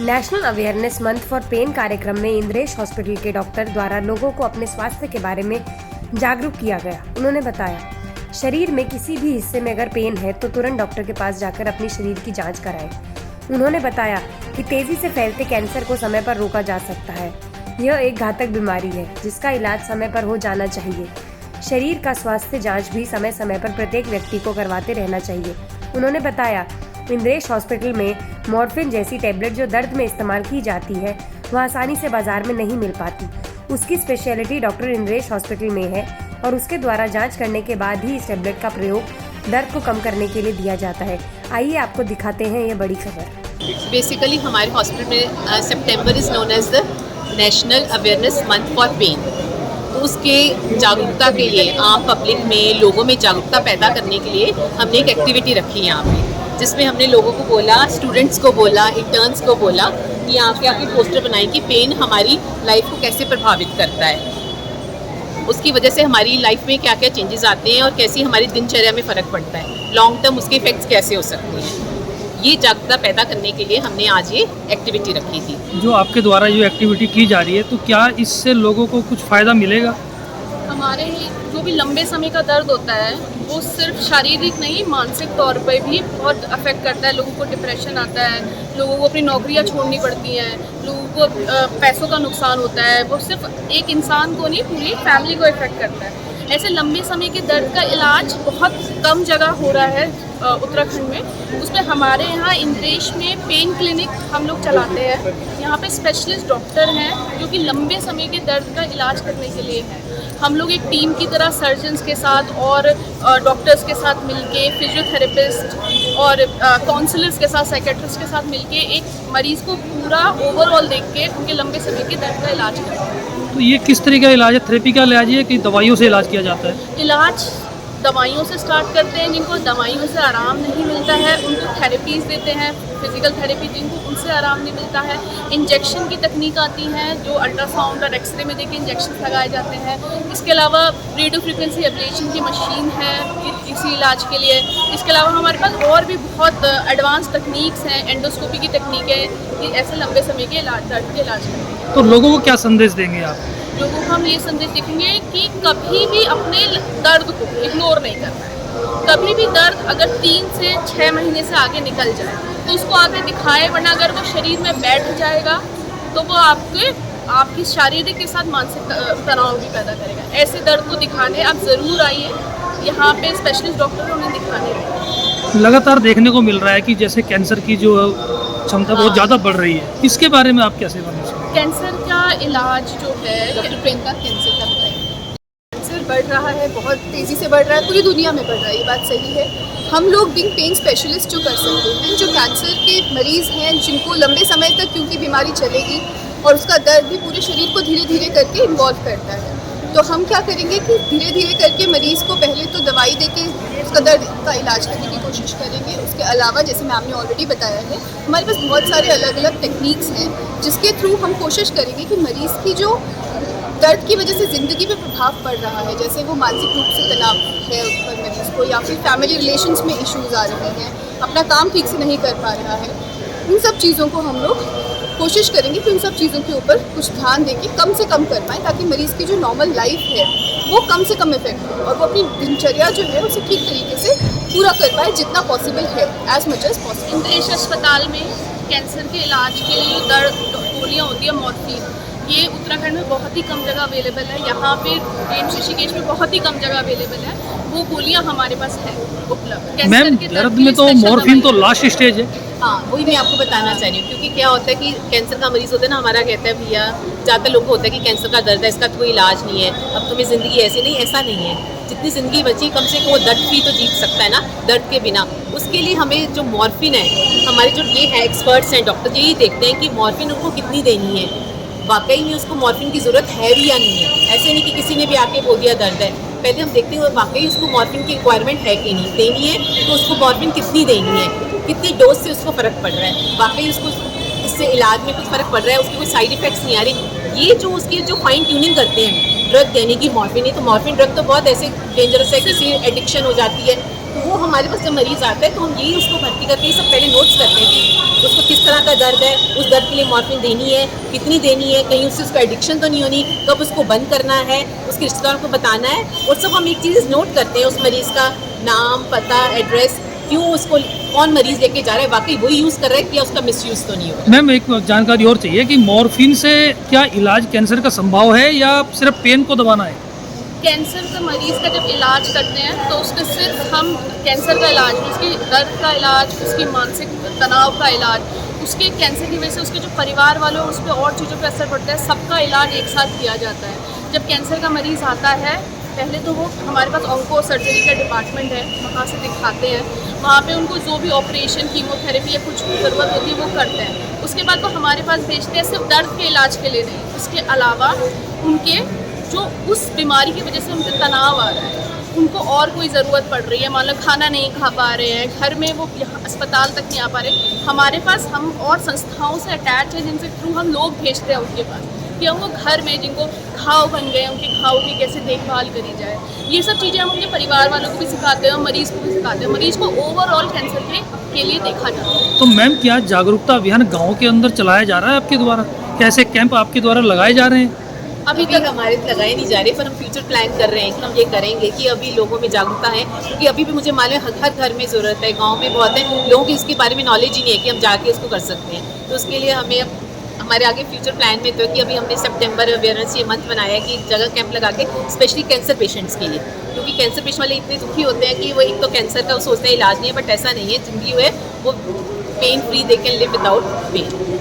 National awareness month for pain कार्यक्रम में Indresh hospital के डॉक्टर द्वारा लोगों को अपने स्वास्थ्य के बारे में जागरूक किया गया। उन्होंने बताया, शरीर में किसी भी हिस्से में अगर पेन है तो तुरंत डॉक्टर के पास जाकर अपनी शरीर की जांच कराएं। उन्होंने बताया कि तेजी से फैलते कैंसर को समय पर रोका जा सकता है। यह एक घातक बीमारी है जिसका इलाज समय पर हो जाना चाहिए। शरीर का स्वास्थ्य जांच भी समय समय पर प्रत्येक व्यक्ति को करवाते रहना चाहिए। उन्होंने बताया, इंद्रेश हॉस्पिटल में मॉर्फिन जैसी टैबलेट जो दर्द में इस्तेमाल की जाती है वह आसानी से बाजार में नहीं मिल पाती। उसकी स्पेशलिटी डॉक्टर इंद्रेश हॉस्पिटल में है और उसके द्वारा जांच करने के बाद ही इस टैबलेट का प्रयोग दर्द को कम करने के लिए दिया जाता है। आइए आपको दिखाते हैं ये बड़ी खबर। बेसिकली हमारे हॉस्पिटल में September is known as the national awareness month for pain. तो उसके जागरूकता के लिए आम पब्लिक में लोगों में जागरूकता पैदा करने के लिए हमने एक एक्टिविटी रखी है यहाँ पे, जिसमें हमने लोगों को बोला, स्टूडेंट्स को बोला, इंटर्न्स को बोला कि यहाँ पे आके पोस्टर बनाएं कि पेन हमारी लाइफ को कैसे प्रभावित करता है, उसकी वजह से हमारी लाइफ में क्या क्या चेंजेस आते हैं और कैसी हमारी दिनचर्या में फ़र्क पड़ता है, लॉन्ग टर्म उसके इफेक्ट्स कैसे हो सकते हैं। ये जागरूकता पैदा करने के लिए हमने आज ये एक्टिविटी रखी थी। जो आपके द्वारा जो एक्टिविटी की जा रही है, तो क्या इससे लोगों को कुछ फ़ायदा मिलेगा? हमारे जो भी लंबे समय का दर्द होता है वो सिर्फ शारीरिक नहीं, मानसिक तौर पर भी बहुत अफेक्ट करता है। लोगों को डिप्रेशन आता है, लोगों को अपनी नौकरियां छोड़नी पड़ती हैं, लोगों को पैसों का नुकसान होता है। वो सिर्फ एक इंसान को नहीं, पूरी फैमिली को इफेक्ट करता है। ऐसे लंबे समय के दर्द का इलाज बहुत कम जगह हो रहा है उत्तराखंड में। उसमें हमारे यहाँ इंद्रेश में पेन क्लिनिक हम लोग चलाते हैं। यहाँ पे स्पेशलिस्ट डॉक्टर हैं जो कि लंबे समय के दर्द का इलाज करने के लिए हैं। हम लोग एक टीम की तरह सर्जन्स के साथ और डॉक्टर्स के साथ मिलके, फिजियोथेरेपिस्ट और काउंसलर्स के साथ, साइकेट्रिस्ट के साथ मिलके एक मरीज़ को पूरा ओवरऑल देख के उनके लंबे समय के दर्द का इलाज करते हैं। तो ये किस तरीके का इलाज है? थेरेपी का इलाज है कि दवाइयों से इलाज किया जाता है? इलाज दवाइयों से स्टार्ट करते हैं। जिनको दवाइयों से आराम नहीं मिलता है उनको थेरेपीज़ देते हैं, फिजिकल थेरेपी जिनको उनसे आराम नहीं मिलता है। इंजेक्शन की तकनीक आती हैं जो अल्ट्रासाउंड और एक्सरे में देके इंजेक्शन लगाए जाते हैं। इसके अलावा रेडियो फ्रिक्वेंसी एब्लेशन की मशीन है इसी इलाज के लिए। इसके अलावा हमारे पास और भी बहुत एडवांस तकनीक्स हैं, एंडोस्कोपी की तकनीकें, ऐसे लंबे समय के इलाज, दर्द के इलाज करते हैं। तो लोगों को क्या संदेश देंगे आप? लोगों को हम ये संदेश देखेंगे कि कभी भी अपने दर्द को इग्नोर नहीं करना है। कभी भी दर्द अगर 3 से 6 महीने से आगे निकल जाए तो उसको आगे दिखाए, वरना अगर वो शरीर में बैठ जाएगा तो वो आपकी शारीरिक के साथ मानसिक तनाव भी पैदा करेगा। ऐसे दर्द को दिखाने आप ज़रूर आइए, यहाँ पे स्पेशलिस्ट डॉक्टर उन्हें दिखाने आइए। लगातार देखने को मिल रहा है कि जैसे कैंसर की जो क्षमता बहुत ज़्यादा बढ़ रही है, इसके बारे में आप कैसे बताएं? कैंसर का इलाज जो है, डॉक्टर प्रियंका, कैंसर का बताइए। कैंसर बढ़ रहा है, बहुत तेज़ी से बढ़ रहा है, पूरी दुनिया में बढ़ रहा है, ये बात सही है। हम लोग बिंग पेन स्पेशलिस्ट जो कर सकते हैं, जो कैंसर के मरीज़ हैं जिनको लंबे समय तक क्योंकि बीमारी चलेगी और उसका दर्द भी पूरे शरीर को धीरे धीरे करके इन्वॉल्व करता है, तो हम क्या करेंगे कि धीरे धीरे करके मरीज़ को पहले तो दवाई देके उसका दर्द का इलाज करने की कोशिश करेंगे। उसके अलावा जैसे मैम ने ऑलरेडी बताया है, हमारे पास बहुत सारे अलग अलग टेक्निक्स हैं जिसके थ्रू हम कोशिश करेंगे कि मरीज़ की जो दर्द की वजह से ज़िंदगी पे प्रभाव पड़ रहा है, जैसे वो मानसिक रूप से तनाव है उस पर मरीज़ को, या फिर फैमिली रिलेशंस में इश्यूज़ आ रहे हैं, अपना काम ठीक से नहीं कर पा रहा है, उन सब चीज़ों को हम लोग कोशिश करेंगे कि उन सब चीज़ों के ऊपर कुछ ध्यान देके कम से कम कर पाएँ, ताकि मरीज़ की जो नॉर्मल लाइफ है वो कम से कम इफेक्ट हो और वो अपनी दिनचर्या जो है उसे ठीक तरीके से पूरा कर पाए जितना पॉसिबल है, as much as possible. Indresh अस्पताल में कैंसर के इलाज के लिए जो दर्द गोलियाँ होती है मॉर्फिन, ये उत्तराखंड में बहुत ही कम जगह अवेलेबल है। यहाँ पे एम्स ऋषिकेश में बहुत ही कम जगह अवेलेबल है, वो गोलियाँ हमारे पास है उपलब्ध। मैम, दर्द में तो मॉर्फिन तो लास्ट स्टेज है। हाँ, वही मैं आपको बताना चाह रही हूँ, क्योंकि क्या होता है कि कैंसर का मरीज़ होता है ना, हमारा कहता है भैया, ज़्यादातर लोगों को होता है कि कैंसर का दर्द है, इसका कोई इलाज नहीं है, अब तुम्हें ज़िंदगी ऐसी नहीं, ऐसा नहीं है। जितनी ज़िंदगी बची कम से कम वो दर्द फ्री तो जीत सकता है ना, दर्द के बिना। उसके लिए हमें जो मॉर्फिन है, हमारे जो ये है एक्सपर्ट्स हैं, डॉक्टर यही देखते हैं कि मॉर्फिन उनको कितनी देनी है, वाकई में उसको मॉर्फिन की ज़रूरत है भी या नहीं है। ऐसे नहीं कि किसी ने भी आके बोल दिया दर्द है, पहले हम देखते हैं वाकई उसको मॉर्फिन की रिक्वायरमेंट है कि नहीं, देनी है तो उसको मॉर्फिन कितनी देनी है, कितनी डोज से उसको फ़र्क पड़ रहा है, वाकई उसको इससे इलाज में कुछ फ़र्क पड़ रहा है, उसके कोई साइड इफ़ेक्ट्स नहीं आ रहे। ये जो उसकी जो फाइन ट्यूनिंग करते हैं ड्रग देने की, मॉर्फिन है तो मॉर्फिन ड्रग तो बहुत ऐसे डेंजरस है, किसी एडिक्शन हो जाती है, तो वो हमारे पास जब मरीज आता है तो हम यही उसको भर्ती करके ये सब पहले नोट्स करते हैं कि उसको किस तरह का दर्द है, उस दर्द के लिए मॉर्फिन देनी है, कितनी देनी है, कहीं उससे उसका एडिक्शन तो नहीं होनी, कब उसको बंद करना है, उसके रिश्तेदारों को बताना है। और सब हम एक चीज़ नोट करते हैं, उस मरीज़ का नाम, पता, एड्रेस, क्यों उसको कौन मरीज लेके जा रहा है, वाकई वही यूज़ कर रहा है या उसका मिसयूज़ तो नहीं हो रहा है। मैम एक जानकारी और चाहिए कि मॉर्फिन से क्या इलाज कैंसर का संभव है या सिर्फ पेन को दबाना है? कैंसर का मरीज़ का जब इलाज करते हैं तो उसमें सिर्फ हम कैंसर का इलाज, उसकी दर्द का इलाज, उसकी मानसिक तनाव का इलाज, उसके कैंसर की वजह से उसके जो परिवार वालों उस पर और चीज़ों पर असर पड़ता है, सबका इलाज एक साथ किया जाता है। जब कैंसर का मरीज़ आता है पहले तो वो हमारे पास ऑन्को सर्जरी का डिपार्टमेंट है, वहाँ से दिखाते हैं, वहाँ पे उनको जो भी ऑपरेशन, कीमोथेरेपी या कुछ भी ज़रूरत होती है वो करते हैं। उसके बाद वो हमारे पास भेजते हैं सिर्फ दर्द के इलाज के लिए नहीं, उसके अलावा उनके जो उस बीमारी की वजह से उनके तनाव आ रहा है, उनको और कोई ज़रूरत पड़ रही है, मान लो खाना नहीं खा पा रहे हैं, घर में वो यहाँ अस्पताल तक नहीं आ पा रहे, हमारे पास हम और संस्थाओं से अटैच है जिनसे थ्रू हम लोग भेजते हैं उनके पास कि हम वो घर में जिनको घाव बन गए उनके घाव की कैसे देखभाल करी जाए। ये सब चीज़ें हम उनके परिवार वालों को भी सिखाते हैं और मरीज़ को भी सिखाते हैं। मरीज़ को ओवरऑल कैंसर के लिए देखा जाता है। तो मैम क्या जागरूकता अभियान गाँव के अंदर चलाया जा रहा है आपके द्वारा? कैसे कैंप आपके द्वारा लगाए जा रहे हैं? अभी तक हमारे लगाए नहीं जा रहे, पर हम फ्यूचर प्लान कर रहे हैं कि हम ये करेंगे कि अभी लोगों में जागरूकता है, क्योंकि अभी भी मुझे मालूम है हर घर में ज़रूरत है, गांव में बहुत है, लोगों की इसके बारे में नॉलेज ही नहीं है कि हम जाके इसको कर सकते हैं। तो उसके लिए हमें हमारे आगे फ्यूचर प्लान में तो कि अभी हमने सितंबर अवेयरनेस ये मंथ बनाया है कि एक जगह कैंप लगा के स्पेशली कैंसर पेशेंट्स के लिए, क्योंकि कैंसर पेशेंट वाले इतने दुखी होते हैं कि वो एक तो कैंसर का वो सोचते हैं इलाज नहीं है, बट ऐसा नहीं है, जिंदगी है वो pain free, they can live without pen.